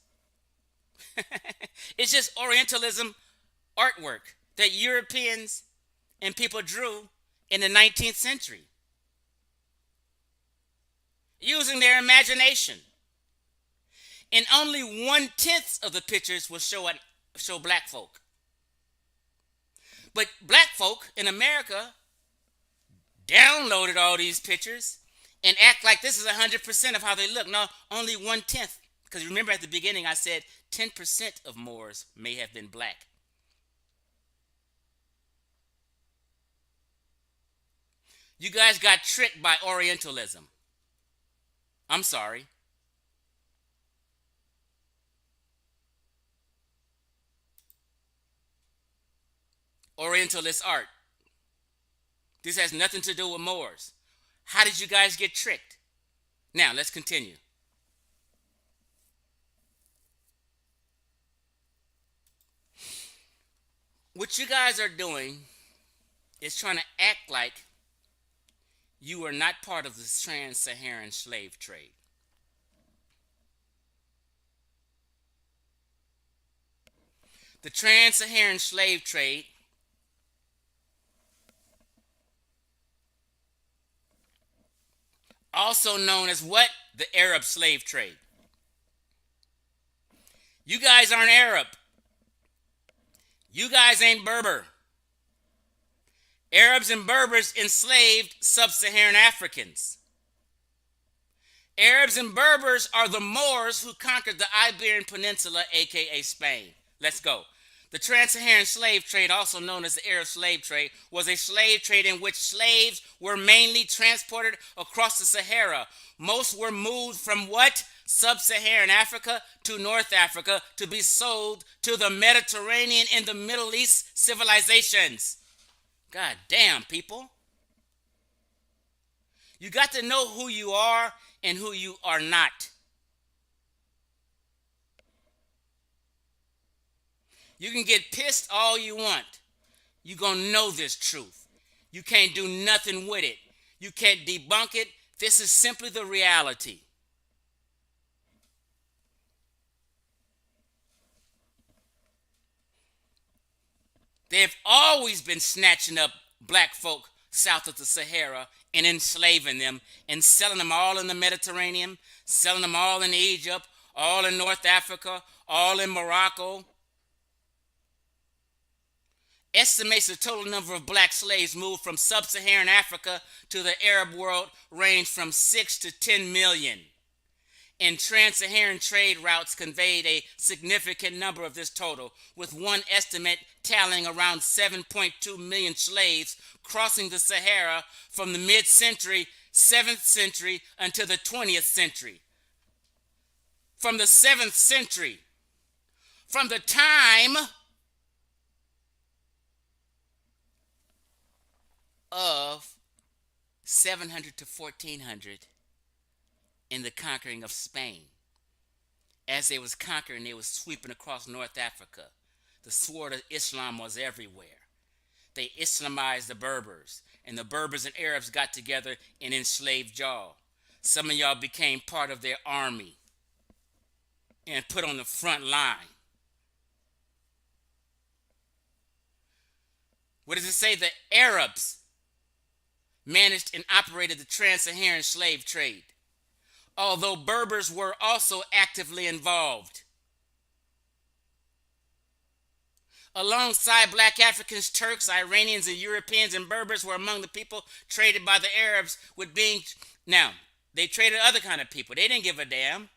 It's just Orientalism artwork that Europeans and people drew in the 19th century using their imagination. And only 1/10 of the pictures will show black folk. But black folk in America downloaded all these pictures and act like this is 100% of how they look. No, only 1/10. Because remember at the beginning I said 10% of Moors may have been black. You guys got tricked by Orientalism. I'm sorry. Orientalist art. This has nothing to do with Moors. How did you guys get tricked? Now, let's continue. What you guys are doing is trying to act like you are not part of the trans-Saharan slave trade. The trans-Saharan slave trade also known as what? The Arab slave trade. You guys aren't Arab. You guys ain't Berber. Arabs and Berbers enslaved Sub-Saharan Africans. Arabs and Berbers are the Moors who conquered the Iberian Peninsula, aka Spain. Let's go. The trans-Saharan slave trade, also known as the Arab slave trade, was a slave trade in which slaves were mainly transported across the Sahara. Most were moved from what? Sub-Saharan Africa to North Africa to be sold to the Mediterranean and the Middle East civilizations. God damn, people. You got to know who you are and who you are not. You can get pissed all you want. You're going to know this truth. You can't do nothing with it. You can't debunk it. This is simply the reality. They've always been snatching up black folk south of the Sahara and enslaving them and selling them all in the Mediterranean, selling them all in Egypt, all in North Africa, all in Morocco. Estimates the total number of black slaves moved from Sub-Saharan Africa to the Arab world range from 6 to 10 million. And trans-Saharan trade routes conveyed a significant number of this total, with one estimate tallying around 7.2 million slaves crossing the Sahara from the mid-century, 7th century until the 20th century. From the 7th century, from the time of 700 to 1400 in the conquering of Spain. As they was conquering, they was sweeping across North Africa. The sword of Islam was everywhere. They Islamized the Berbers, and the Berbers and Arabs got together and enslaved y'all. Some of y'all became part of their army and put on the front line. What does it say? The Arabs managed and operated the trans-Saharan slave trade, although Berbers were also actively involved. Alongside black Africans, Turks, Iranians, and Europeans and Berbers were among the people traded by the Arabs with being... Now, they traded other kind of people. They didn't give a damn.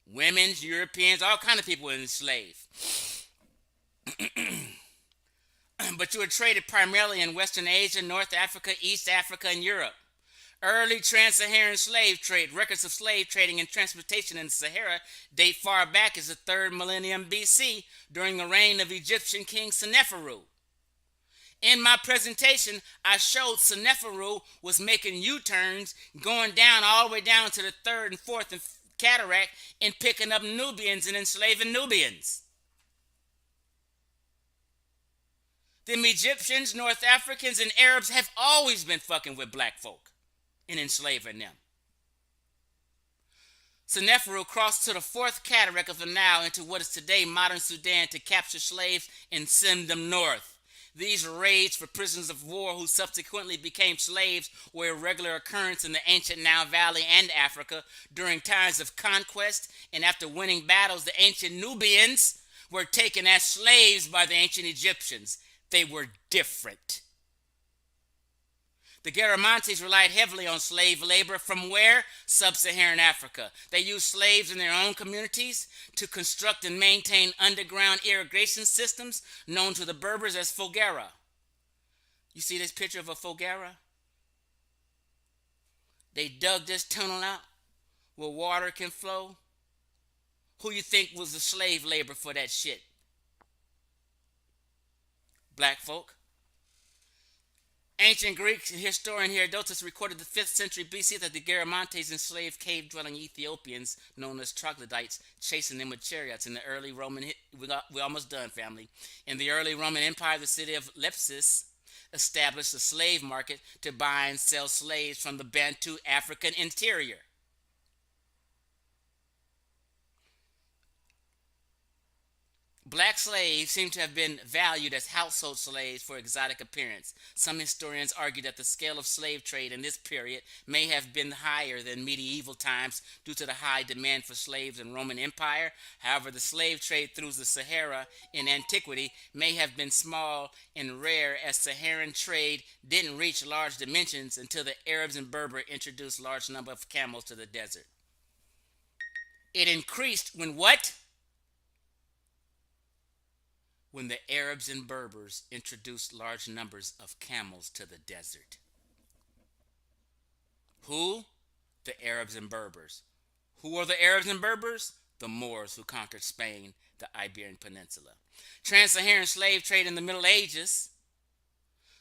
Women, Europeans, all kind of people were enslaved. But you were traded primarily in Western Asia, North Africa, East Africa, and Europe. Early trans-Saharan slave trade, records of slave trading and transportation in the Sahara date far back as the 3rd millennium BC during the reign of Egyptian King Seneferu. In my presentation, I showed Seneferu was making U-turns, going down all the way down to the 3rd and 4th and cataract and picking up Nubians and enslaving Nubians. Them Egyptians, North Africans, and Arabs have always been fucking with black folk and enslaving them. Seneferu crossed to the fourth cataract of the Nile into what is today modern Sudan to capture slaves and send them north. These raids for prisoners of war who subsequently became slaves were a regular occurrence in the ancient Nile Valley and Africa during times of conquest, and after winning battles, the ancient Nubians were taken as slaves by the ancient Egyptians. They were different. The Garamantes relied heavily on slave labor from where? Sub-Saharan Africa. They used slaves in their own communities to construct and maintain underground irrigation systems known to the Berbers as foguera. You see this picture of a foguera? They dug this tunnel out where water can flow. Who you think was the slave labor for that shit? Black folk. Ancient Greek historian Herodotus recorded the 5th century BC that the Garamantes enslaved cave-dwelling Ethiopians known as troglodytes, chasing them with chariots. In the early Roman, we're almost done, family. In the early Roman Empire, the city of Lepsis established a slave market to buy and sell slaves from the Bantu African interior. Black slaves seem to have been valued as household slaves for exotic appearance. Some historians argue that the scale of slave trade in this period may have been higher than medieval times due to the high demand for slaves in Roman Empire. However, the slave trade through the Sahara in antiquity may have been small and rare, as Saharan trade didn't reach large dimensions until the Arabs and Berber introduced large number of camels to the desert. It increased when what? When the Arabs and Berbers introduced large numbers of camels to the desert. Who? The Arabs and Berbers. Who are the Arabs and Berbers? The Moors who conquered Spain, the Iberian Peninsula. Trans-Saharan slave trade in the Middle Ages.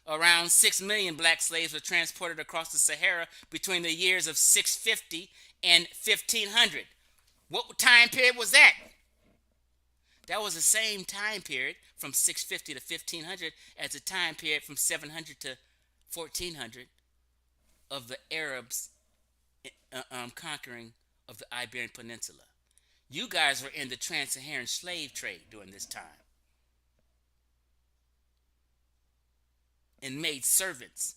Around 6 million black slaves were transported across the Sahara between the years of 650 and 1500. What time period was that? That was the same time period from 650 to 1500 as the time period from 700 to 1400 of the Arabs conquering of the Iberian Peninsula. You guys were in the trans-Saharan slave trade during this time and made servants.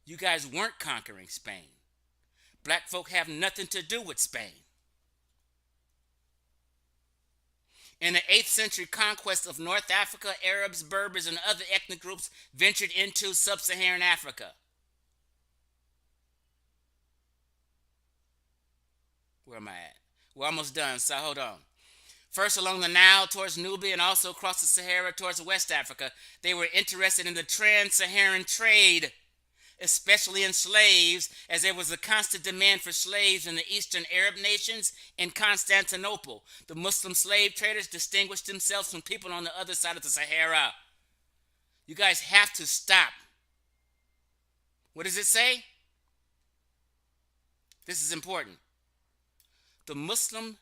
You guys weren't conquering Spain. Black folk have nothing to do with Spain. In the 8th century conquest of North Africa, Arabs, Berbers, and other ethnic groups ventured into Sub-Saharan Africa. Where am I at? We're almost done, so hold on. First along the Nile towards Nubia and also across the Sahara towards West Africa, they were interested in the trans-Saharan trade, especially in slaves, as there was a constant demand for slaves in the Eastern Arab nations and Constantinople. The Muslim slave traders distinguished themselves from people on the other side of the Sahara. You guys have to stop. What does it say? This is important. The Muslim,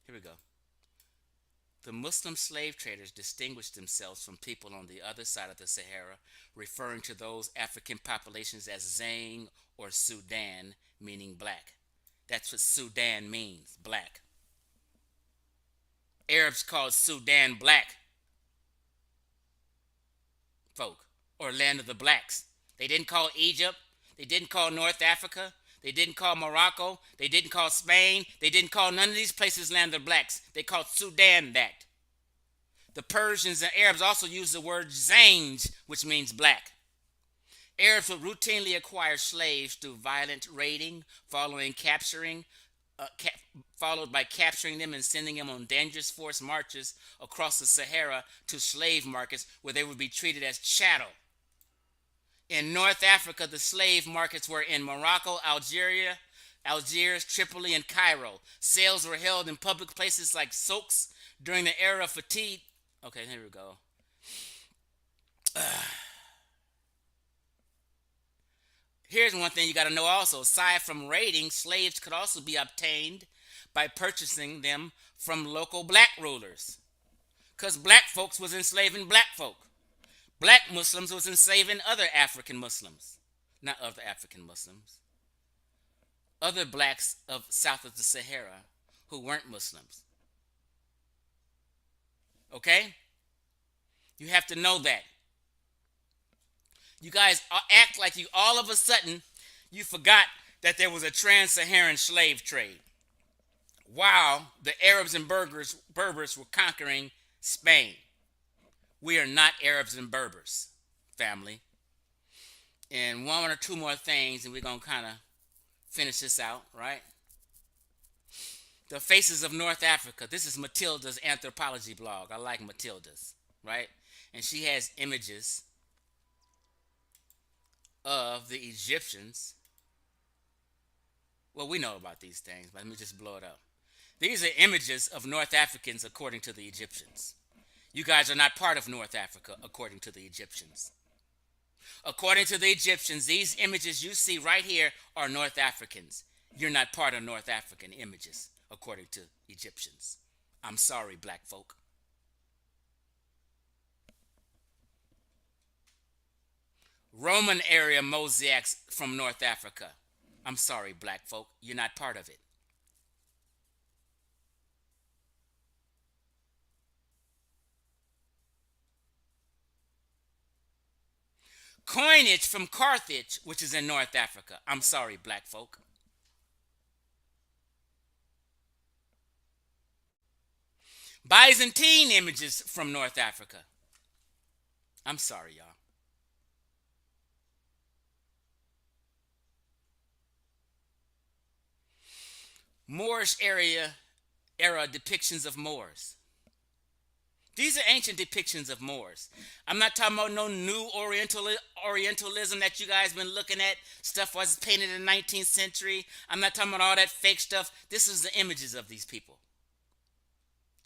here we go. The Muslim slave traders distinguished themselves from people on the other side of the Sahara, referring to those African populations as Zang or Sudan, meaning black. That's what Sudan means, black. Arabs called Sudan black folk, or land of the blacks. They didn't call Egypt. They didn't call North Africa. They didn't call Morocco. They didn't call Spain. They didn't call none of these places land of blacks. They called Sudan that. The Persians and Arabs also used the word Zanj, which means black. Arabs would routinely acquire slaves through violent raiding, followed by capturing them and sending them on dangerous forced marches across the Sahara to slave markets where they would be treated as chattel. In North Africa, the slave markets were in Morocco, Algiers, Tripoli, and Cairo. Sales were held in public places like souks during the era of fatigue. Okay, here we go. Here's one thing you got to know also. Aside from raiding, slaves could also be obtained by purchasing them from local black rulers. Because black folks was enslaving black folk. Black Muslims was enslaving other African Muslims. Not other African Muslims. other blacks of south of the Sahara who weren't Muslims. Okay? You have to know that. You guys act like you all of a sudden you forgot that there was a trans-Saharan slave trade while the Arabs and Berbers were conquering Spain. We are not Arabs and Berbers, family. And one or two more things, and we're going to kind of finish this out, right? The Faces of North Africa. This is Matilda's anthropology blog. I like Matilda's, right? And she has images of the Egyptians. Well, we know about these things, but let me just blow it up. These are images of North Africans according to the Egyptians. You guys are not part of North Africa according to the Egyptians. According to the Egyptians, these images you see right here are North Africans. You're not part of North African images according to Egyptians. I'm sorry, black folk. Roman area mosaics from North Africa. I'm sorry, black folk. You're not part of it. Coinage from Carthage, which is in North Africa. I'm sorry, black folk. Byzantine images from North Africa. I'm sorry, y'all. Moorish era depictions of Moors. These are ancient depictions of Moors. I'm not talking about no new Orientalism that you guys been looking at. Stuff was painted in the 19th century. I'm not talking about all that fake stuff. This is the images of these people.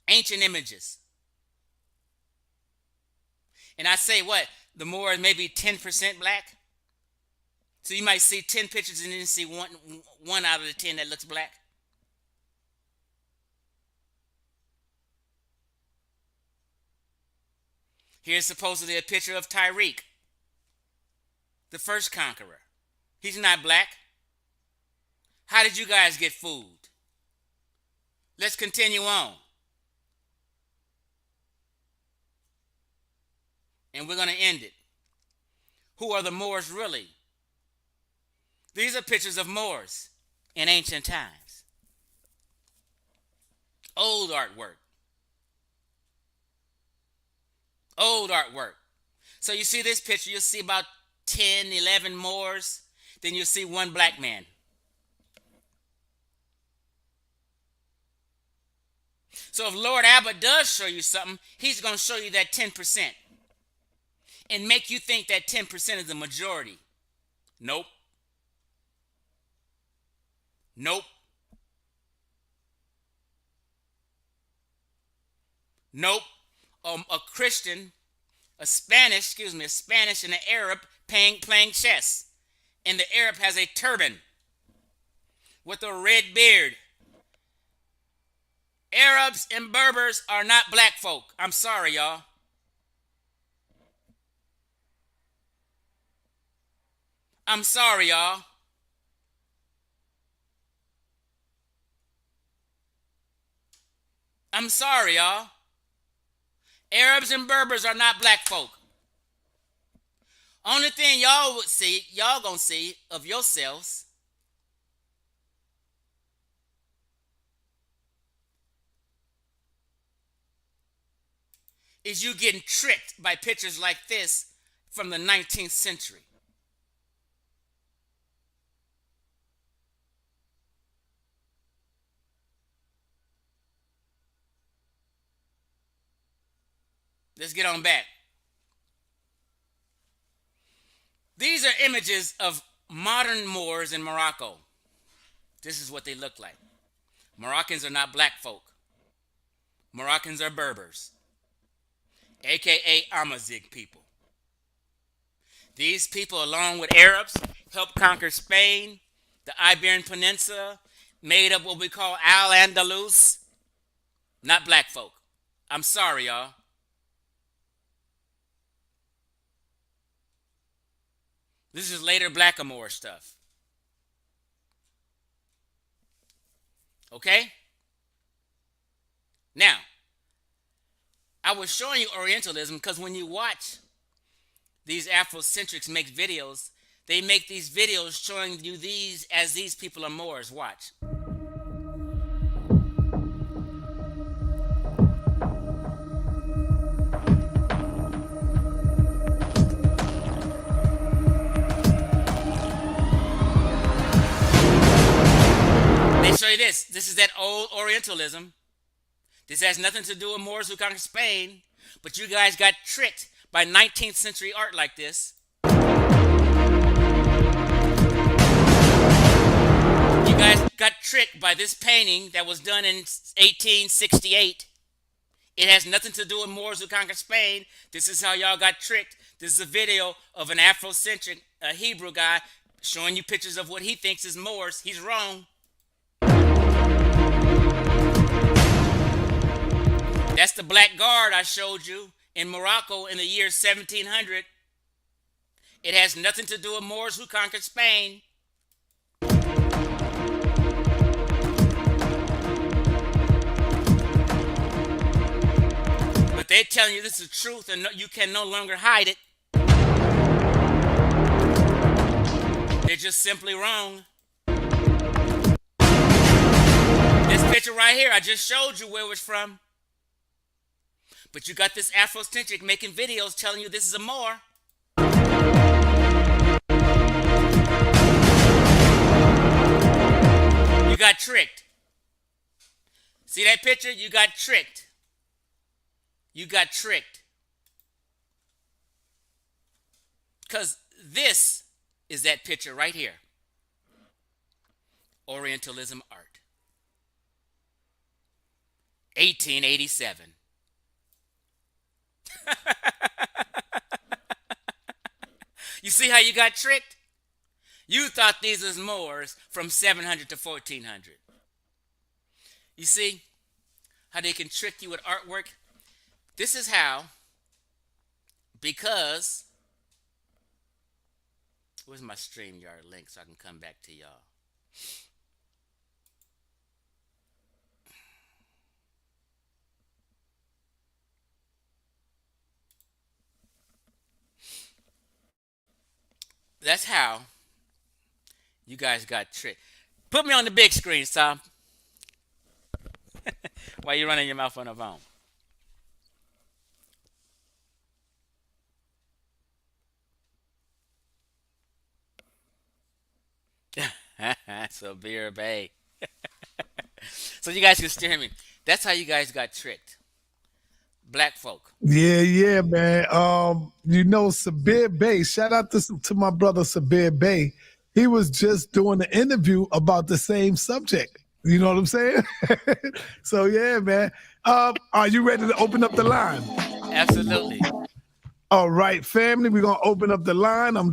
Ancient images. And I say what? The Moors may be 10% black. So you might see 10 pictures and then see one out of the 10 that looks black. Here's supposedly a picture of Tyreek, the first conqueror. He's not black. How did you guys get food? Let's continue on. And we're going to end it. Who are the Moors really? These are pictures of Moors in ancient times. Old artwork. Old artwork. So you see this picture, you'll see about 10, 11 Moors. Then you'll see one black man. So if Lord Abbott does show you something, he's going to show you that 10% and make you think that 10% is the majority. Nope. Nope. Nope. A Christian, a Spanish and an Arab playing chess. And the Arab has a turban with a red beard. Arabs and Berbers are not black folk. I'm sorry, y'all. I'm sorry, y'all. I'm sorry, y'all. Arabs and Berbers are not black folk. Only thing y'all gonna see of yourselves is you getting tricked by pictures like this from the 19th century. Let's get on back. These are images of modern Moors in Morocco. This is what they look like. Moroccans are not black folk. Moroccans are Berbers, aka Amazigh people. These people, along with Arabs, helped conquer Spain, the Iberian Peninsula, made up what we call Al-Andalus. Not black folk. I'm sorry, y'all. This is later Blackamoor stuff. Okay? Now, I was showing you Orientalism because when you watch these Afrocentrics make videos, they make these videos showing you these people are Moors. Watch. They show you this. This is that old Orientalism. This has nothing to do with Moors who conquered Spain, but you guys got tricked by 19th century art like this. You guys got tricked by this painting that was done in 1868. It has nothing to do with Moors who conquered Spain. This is how y'all got tricked. This is a video of an Afrocentric Hebrew guy showing you pictures of what he thinks is Moors. He's wrong. That's the Black Guard I showed you in Morocco in the year 1700. It has nothing to do with Moors who conquered Spain. But they're telling you this is the truth and you can no longer hide it. They're just simply wrong. This picture right here, I just showed you where it was from. But you got this Afrocentric making videos telling you this is a Moor. You got tricked. See that picture? You got tricked. You got tricked. Because this is that picture right here. Orientalism art. 1887. You see how you got tricked? You thought these was Moors from 700 to 1400. You see how they can trick you with artwork? This is how, because, where's my StreamYard link so I can come back to y'all? That's how you guys got tricked. Put me on the big screen, Sam. Why you running your mouth on the phone? Severe Bay. So you guys can still hear me. That's how you guys got tricked. Black folk. Yeah, man. Sabir Bey. Shout out to my brother Sabir Bey. He was just doing an interview about the same subject. You know what I'm saying? So yeah, man. Are you ready to open up the line? Absolutely. All right, family. We're gonna open up the line. I'm